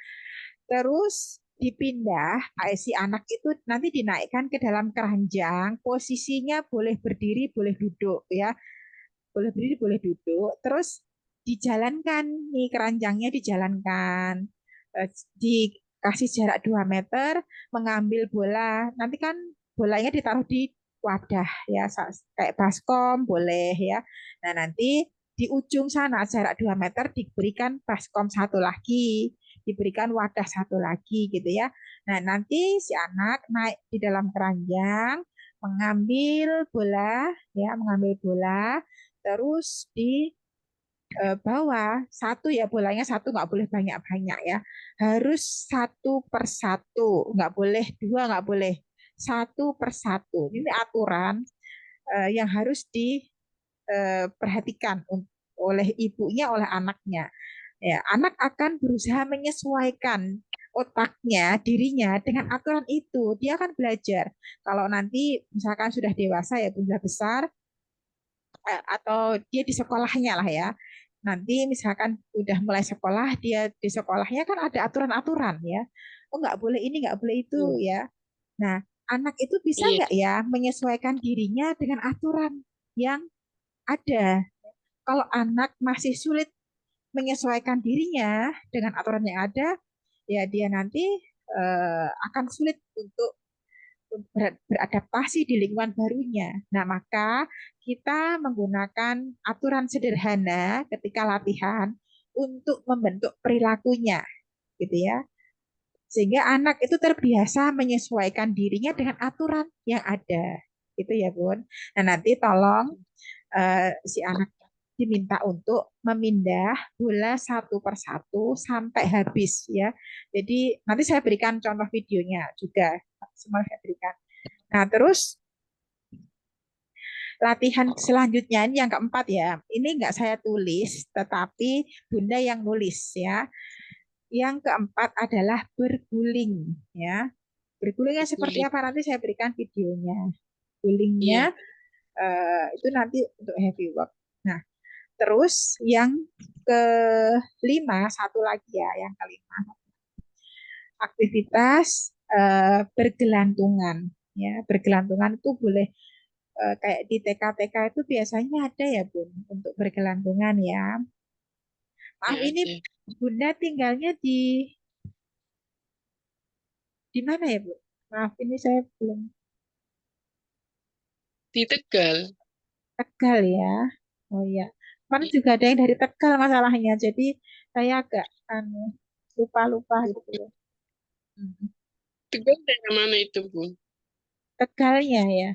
Terus dipindah, si anak itu nanti dinaikkan ke dalam keranjang. Posisinya boleh berdiri, boleh duduk ya. Boleh berdiri, boleh duduk. Terus dijalankan nih keranjangnya dijalankan. Dikasih jarak 2 meter, mengambil bola. Nanti kan bolanya ditaruh di wadah ya, kayak baskom boleh ya. Nah, nanti di ujung sana jarak 2 meter diberikan baskom satu lagi, diberikan wadah satu lagi gitu ya. Nah, nanti si anak naik di dalam keranjang, mengambil bola ya, mengambil bola, terus di bawah satu ya, bolanya satu, nggak boleh banyak-banyak ya, harus satu per satu, nggak boleh dua, nggak boleh, satu per satu. Ini aturan yang harus diperhatikan oleh ibunya, oleh anaknya ya. Anak akan berusaha menyesuaikan otaknya, dirinya dengan aturan itu. Dia akan belajar. Kalau nanti misalkan sudah dewasa ya, sudah besar, atau dia di sekolahnya lah ya. Nanti misalkan udah mulai sekolah, dia di sekolahnya kan ada aturan-aturan ya. Oh, nggak boleh ini, nggak boleh itu Hmm. ya. Nah, anak itu bisa Iya. nggak ya menyesuaikan dirinya dengan aturan yang ada. Kalau anak masih sulit menyesuaikan dirinya dengan aturan yang ada, ya dia nanti akan sulit untuk beradaptasi di lingkungan barunya. Nah, maka kita menggunakan aturan sederhana ketika latihan untuk membentuk perilakunya, gitu ya. Sehingga anak itu terbiasa menyesuaikan dirinya dengan aturan yang ada. Gitu ya, Bun. Nah, nanti tolong si anak diminta untuk memindah bola satu per satu sampai habis ya. Jadi nanti saya berikan contoh videonya juga. Semua saya berikan. Nah, terus latihan selanjutnya ini yang keempat ya. Ini nggak saya tulis, tetapi Bunda yang nulis ya. Yang keempat adalah berguling ya. Bergulingnya seperti Guling. apa nanti saya berikan videonya. Iya. Gulingnya itu nanti untuk heavy work. Nah, terus yang kelima, satu lagi ya, yang kelima, aktivitas bergelantungan ya. Bergelantungan itu boleh kayak di TK-TK itu biasanya ada ya, Bun, untuk bergelantungan ya. Maaf, Ya ini ada. Bunda tinggalnya di mana ya, Bu? Maaf, ini saya belum. Di Tegal. Tegal ya. Oh iya. Kemarin juga ada yang dari Tegal masalahnya. Jadi saya agak anu, lupa-lupa gitu loh. Hmm. Tegal daerah mana itu, Bun? Tegalnya ya.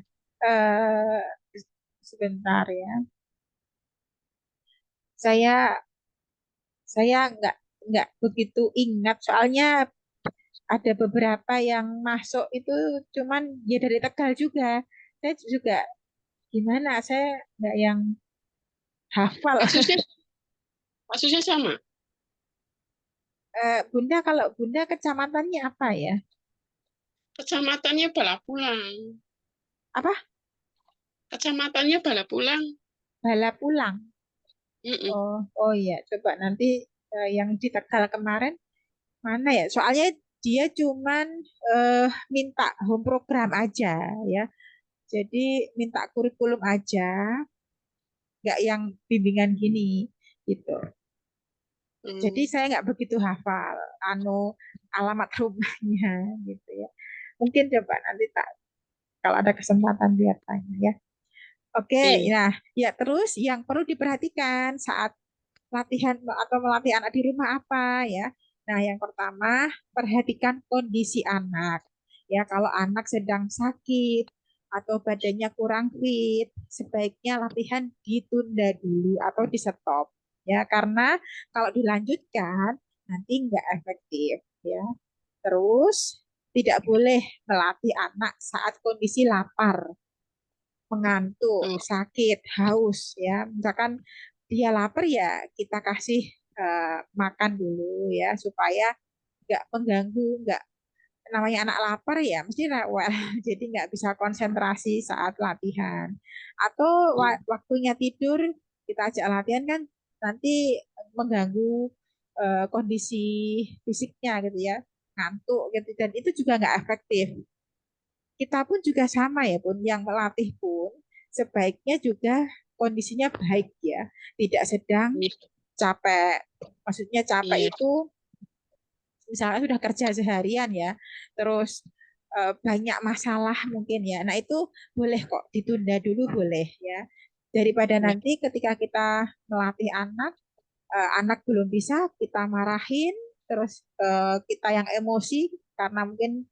Eh sebentar ya. Saya saya nggak begitu ingat, soalnya ada beberapa yang masuk itu cuman ya dari Tegal juga. Saya juga gimana? Saya nggak yang hafal. Kasusnya, kasusnya sama. Bunda, kalau Bunda kecamatannya apa ya? Kecamatannya Balapulang. Apa? Kecamatannya Balapulang. Balapulang. Mm-mm. Oh, oh iya. Coba nanti yang di Tegal kemarin mana ya? Soalnya dia cuman minta home program aja ya. Jadi minta kurikulum aja, nggak yang bimbingan gini gitu. Jadi Hmm. saya nggak begitu hafal alamat rumahnya gitu ya. Mungkin coba nanti tak, kalau ada kesempatan biar tanya ya. Oke, Iya. nah ya, terus yang perlu diperhatikan saat latihan atau melatih anak di rumah apa ya? Nah, yang pertama, perhatikan kondisi anak. Ya, kalau anak sedang sakit atau badannya kurang fit, sebaiknya latihan ditunda dulu atau di stop. Ya, karena kalau dilanjutkan nanti nggak efektif. Ya, terus tidak boleh melatih anak saat kondisi lapar, mengantuk, Oh, sakit, haus ya. Misalkan dia lapar ya kita kasih makan dulu ya, supaya nggak mengganggu, nggak namanya anak lapar ya mesti rewel, jadi nggak bisa konsentrasi saat latihan. Atau Iya. waktunya tidur kita ajak latihan kan nanti mengganggu kondisi fisiknya gitu ya, ngantuk gitu, dan itu juga nggak efektif. Kita pun juga sama ya pun, yang melatih pun sebaiknya juga kondisinya baik ya, tidak sedang Iya. capek. Maksudnya capek Iya. itu misalnya sudah kerja seharian ya, terus banyak masalah mungkin ya. Nah, itu boleh kok ditunda dulu boleh ya. Daripada Iya. nanti ketika kita melatih anak, anak belum bisa, kita marahin, terus kita yang emosi karena mungkin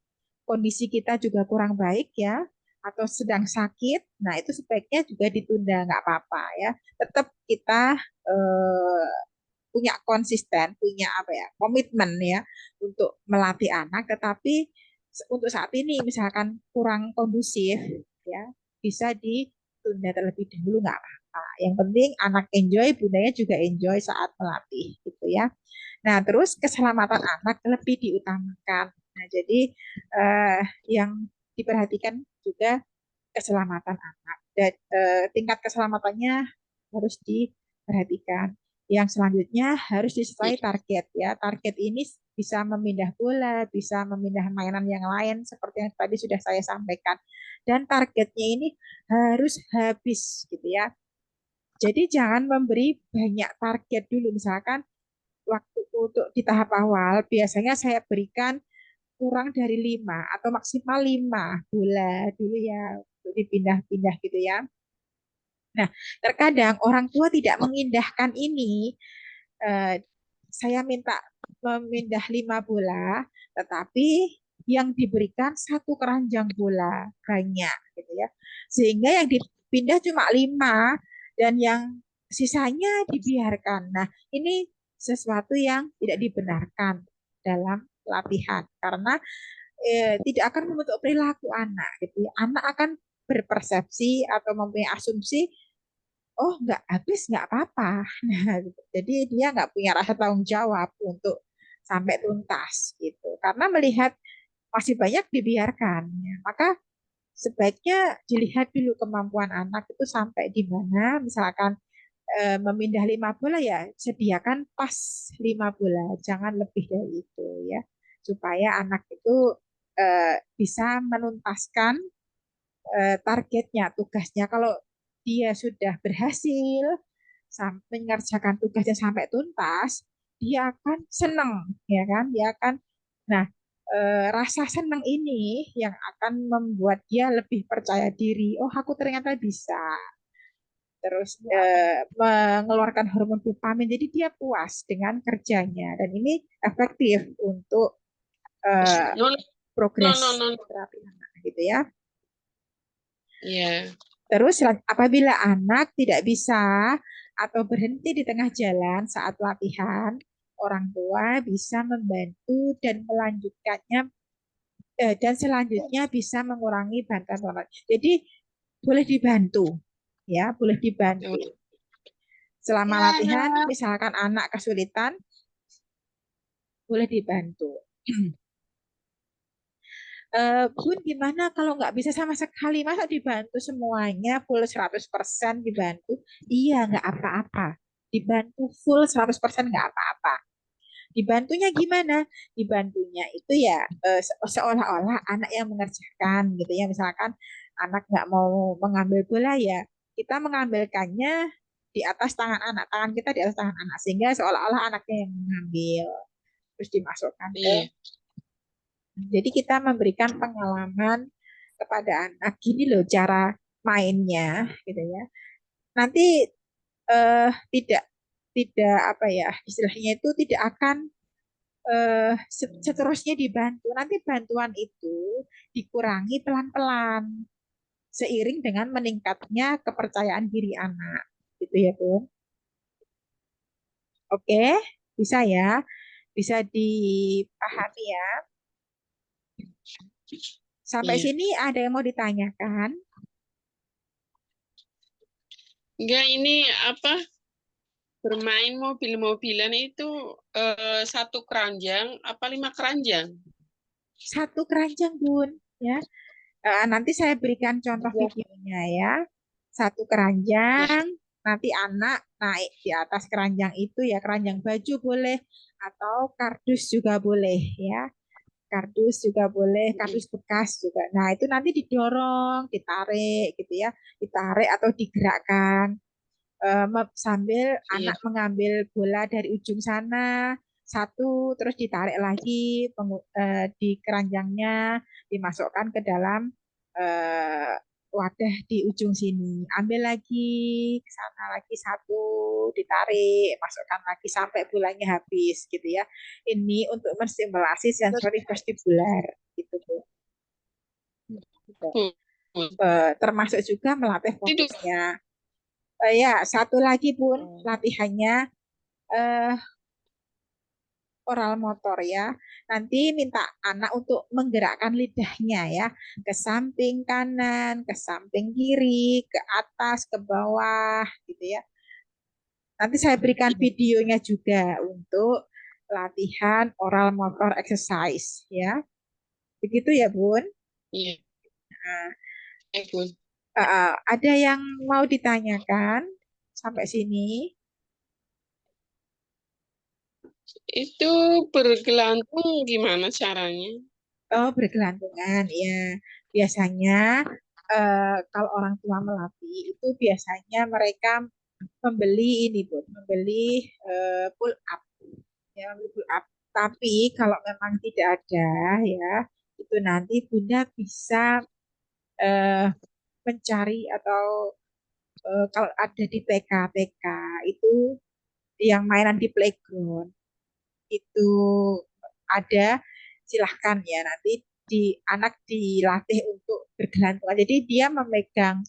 kondisi kita juga kurang baik ya, atau sedang sakit. Nah, itu sebaiknya juga ditunda, nggak apa-apa ya. Tetap kita eh, punya konsisten, punya apa ya, komitmen ya untuk melatih anak, tetapi untuk saat ini misalkan kurang kondusif ya, bisa ditunda terlebih dahulu nggak apa-apa. Yang penting anak enjoy, bundanya juga enjoy saat melatih gitu ya. Nah, terus keselamatan anak lebih diutamakan. Nah, jadi eh, yang diperhatikan juga keselamatan anak dan tingkat keselamatannya harus diperhatikan. Yang selanjutnya harus disertai Iya. target ya. Target ini bisa memindah bola, bisa memindah mainan yang lain seperti yang tadi sudah saya sampaikan. Dan targetnya ini harus habis gitu ya. Jadi jangan memberi banyak target dulu. Misalkan waktu untuk di tahap awal biasanya saya berikan kurang dari 5 atau maksimal 5 bola dulu ya untuk dipindah-pindah gitu ya. Nah, terkadang orang tua tidak mengindahkan ini. Eh, saya minta memindah 5 bola, tetapi yang diberikan satu keranjang bola banyak gitu ya. Sehingga yang dipindah cuma 5 dan yang sisanya dibiarkan. Nah, ini sesuatu yang tidak dibenarkan dalam latihan karena tidak akan membentuk perilaku anak gitu ya. Anak akan berpersepsi atau mempunyai asumsi, oh nggak habis nggak apa-apa. Nah, gitu. Jadi dia nggak punya rasa tanggung jawab untuk sampai tuntas gitu. Karena melihat masih banyak dibiarkan, ya. Maka sebaiknya dilihat dulu kemampuan anak itu sampai di mana. Misalkan memindah 5 bola ya sediakan pas 5 bola, jangan lebih dari itu ya, supaya anak itu bisa menuntaskan targetnya, tugasnya. Kalau dia sudah berhasil mengerjakan tugasnya sampai tuntas, dia akan senang, ya kan? Dia akan, nah, rasa senang ini yang akan membuat dia lebih percaya diri. Oh, aku ternyata bisa. Terus mengeluarkan hormon dopamin. Jadi dia puas dengan kerjanya dan ini efektif untuk eh, No, no, no, progres no, no. terapi anak gitu ya. Iya. Terus apabila anak tidak bisa atau berhenti di tengah jalan saat latihan, orang tua bisa membantu dan melanjutkannya, dan selanjutnya bisa mengurangi bantuan orang. Jadi boleh dibantu, ya, boleh dibantu. Oh. Selama latihan, misalkan anak kesulitan, boleh dibantu. Bun, gimana kalau nggak bisa sama sekali? Masa dibantu semuanya full 100% dibantu? Iya, nggak apa-apa. Dibantu full 100% nggak apa-apa. Dibantunya gimana? Dibantunya itu ya seolah-olah anak yang mengerjakan gitu ya. Misalkan anak nggak mau mengambil bola ya, kita mengambilkannya di atas tangan anak. Tangan kita di atas tangan anak. Sehingga seolah-olah anaknya yang mengambil. Terus dimasukkan ke. Iya. Jadi kita memberikan pengalaman kepada anak, gini loh cara mainnya, gitu ya. Nanti tidak tidak apa ya istilahnya itu tidak akan seterusnya dibantu. Nanti bantuan itu dikurangi pelan-pelan seiring dengan meningkatnya kepercayaan diri anak, gitu ya, Bun. Oke, bisa ya, bisa dipahami ya. Sampai Iya. sini ada yang mau ditanyakan? Enggak, ini apa? Bermain mobil-mobilan itu satu keranjang apa 5 keranjang? satu keranjang Bun, ya. Nanti saya berikan contoh Ya, videonya ya. Satu ya. keranjang, nanti anak naik di atas keranjang itu ya, keranjang baju boleh atau kardus juga boleh ya. Kardus juga boleh, Mm, kardus bekas juga. Nah, itu nanti didorong, ditarik gitu ya. Ditarik atau digerakkan sambil iya. anak mengambil bola dari ujung sana satu terus ditarik lagi di keranjangnya dimasukkan ke dalam eh, wadah di ujung sini ambil lagi ke sana lagi satu ditarik masukkan lagi sampai bolanya habis gitu ya ini untuk menstimulasi Terus, sensori vestibular gitu Bu. Gitu. Bu, Termasuk juga melatih itu fokusnya. Ya, satu lagi Bun, oh, latihannya eh, oral motor ya. Nanti minta anak untuk menggerakkan lidahnya ya, ke samping kanan, ke samping kiri, ke atas, ke bawah gitu ya. Nanti saya berikan videonya juga untuk latihan oral motor exercise ya. Begitu ya, Bun. iya, Nah, Bun. ada yang mau ditanyakan sampai sini? Itu bergelantung gimana caranya? Oh, bergelantungan, ya. Biasanya kalau orang tua melatih itu biasanya mereka membeli ini, Bu, membeli pull up, ya, membeli pull up. Tapi kalau memang tidak ada, ya, itu nanti Bunda bisa eh, mencari atau kalau ada di TK itu yang mainan di playground itu ada silahkan ya nanti di anak dilatih untuk bergelantungan jadi dia memegang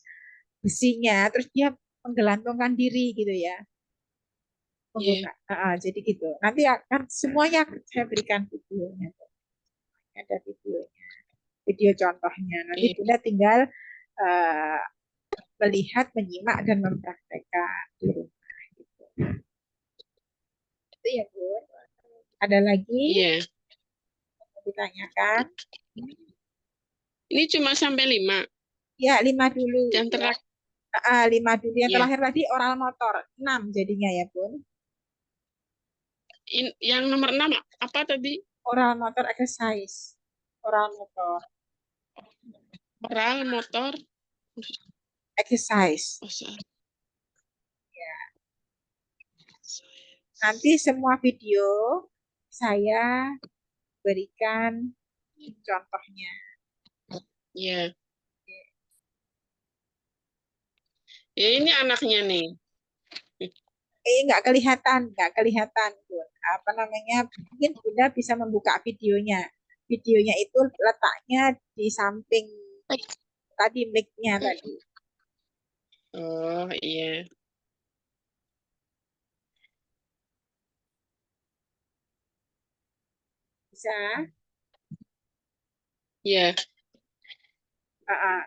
besinya terus dia menggelantungkan diri gitu ya Iya, jadi gitu nanti akan semuanya saya berikan videonya ada videonya video contohnya nanti iya, Bunda tinggal uh, melihat menyimak dan mempraktekkan di rumah gitu. Itu ya Bu ada lagi iya. yang ditanyakan Ini cuma sampai 5. ya lima dulu Yang ya. terakhir, Lima dulu. Yang ya. terakhir tadi oral motor. Enam jadinya ya, Bun. Yang nomor 6 apa tadi? Oral motor exercise. Oral motor Oral, motor. exercise. Oh, Nanti semua video saya berikan contohnya. ya. Ya ini anaknya nih. Nggak kelihatan, Bun. Apa namanya? Mungkin Bunda bisa membuka videonya. Videonya itu letaknya di samping tadi mic-nya tadi. Oh iya, Bisa? ya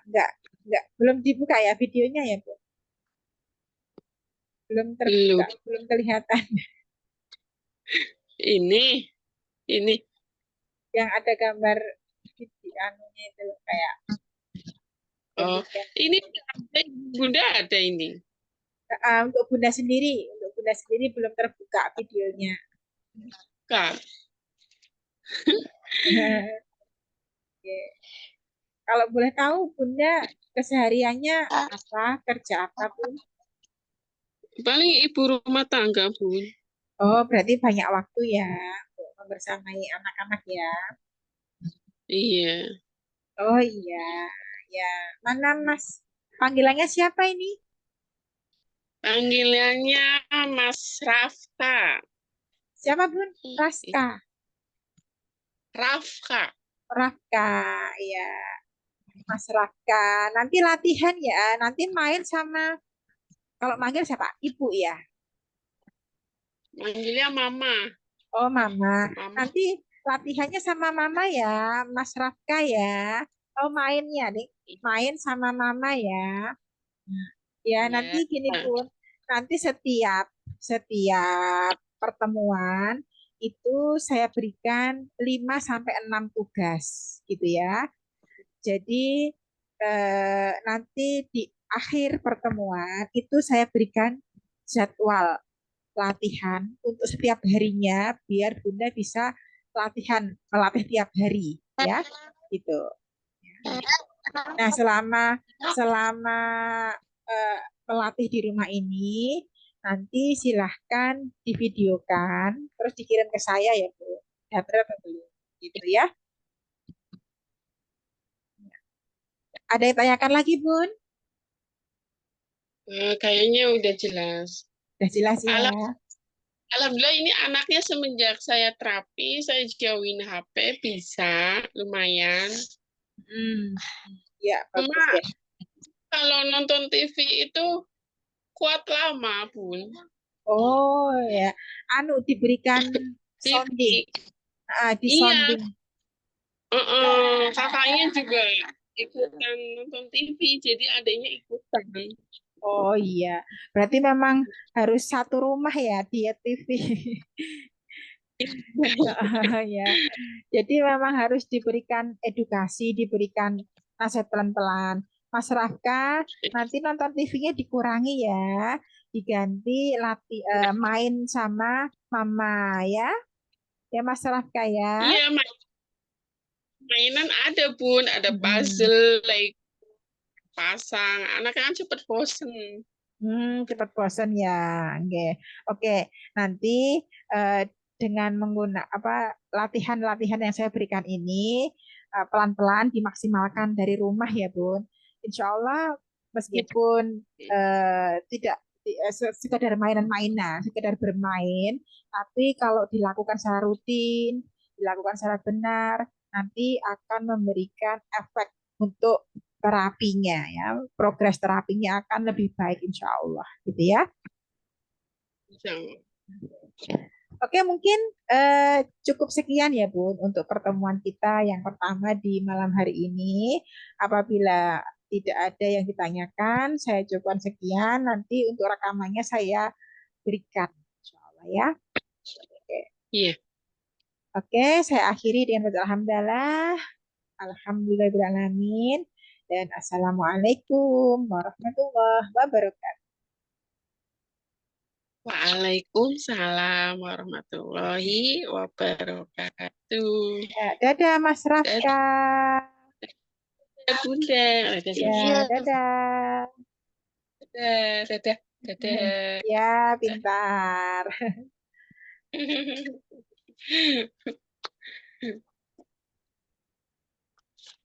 Nggak, belum dibuka ya videonya ya, Bu? Belum terbuka, belum. belum kelihatan. Ini Yang ada gambar di anunya itu loh, kayak oh bagian. ini ada, Bunda ada ini. Untuk Bunda sendiri belum terbuka videonya. Kak, Oke. Kalau boleh tahu Bunda kesehariannya apa, kerja apa Bun? paling ibu rumah tangga, Bun. Oh, berarti banyak waktu ya untuk membersamai anak-anak ya. Iya, Oh iya, ya. Mana Mas? Panggilannya siapa ini? panggilannya Mas Rafka. Siapa Bun? Ih, Raska. Rafka. Rafka, ya. Mas Rafka. Nanti latihan ya. Nanti main sama, kalau manggil siapa? Ibu ya. Manggilnya Mama. Oh, Mama. Mama. Nanti latihannya sama Mama ya, Mas Rafka ya. Oh, mainnya nih. Main sama Mama ya. Ya, nanti Ya. gini pun. Nanti setiap setiap pertemuan itu saya berikan 5 sampai 6 tugas gitu ya. Jadi nanti di akhir pertemuan itu saya berikan jadwal latihan untuk setiap harinya biar Bunda bisa latihan melatih tiap hari ya gitu. Nah, selama selama eh, melatih di rumah ini nanti silahkan divideokan terus dikirim ke saya ya Bu. Ya, berapa belum? Gitu ya. Ada yang tanyakan lagi, Bun? Kayaknya udah jelas. Udah jelas ya. Alam, Alhamdulillah ini anaknya semenjak saya terapi, saya jauhin HP, bisa, lumayan. Hmm, ya bagus Cuma deh. kalau nonton TV itu kuat lama, Bun. Oh ya, anu diberikan sounding, TV. di Iya, sounding. kakaknya juga ikutan nonton TV, jadi adanya ikutan. Oh iya, berarti memang harus satu rumah ya dia TV. Ya, jadi memang harus diberikan edukasi, diberikan nasihat pelan-pelan. Mas Rafka, nanti nonton TV-nya dikurangi ya, diganti main sama mama ya, ya Mas Rafka ya. Iya, mainan ada, Bun. Ada Mm-mm. puzzle, like pasang. Anak kan cepet bosen. Cepat bosan ya. Oke. Oke, nanti eh, dengan menggunakan apa latihan-latihan yang saya berikan ini pelan-pelan dimaksimalkan dari rumah ya, Bun. Insya Allah meskipun tidak sekedar mainan-mainan, sekedar bermain, tapi kalau dilakukan secara rutin, dilakukan secara benar, nanti akan memberikan efek untuk terapinya ya, progres terapinya akan lebih baik insya Allah gitu ya. Jangan. Oke, mungkin cukup sekian ya Bun untuk pertemuan kita yang pertama di malam hari ini. Apabila tidak ada yang ditanyakan, saya cukupkan sekian. Nanti untuk rekamannya saya berikan insya Allah ya. Oke, Iya. Oke, saya akhiri dengan alhamdulillah, alhamdulillahirobbilalamin, dan assalamualaikum warahmatullahi wabarakatuh. Waalaikumsalam warahmatullahi wabarakatuh. Ya, dadah Mas Rafka. Dadah, Bunda. Ya, dadah. Dadah, dadah, dadah. Ya, pintar.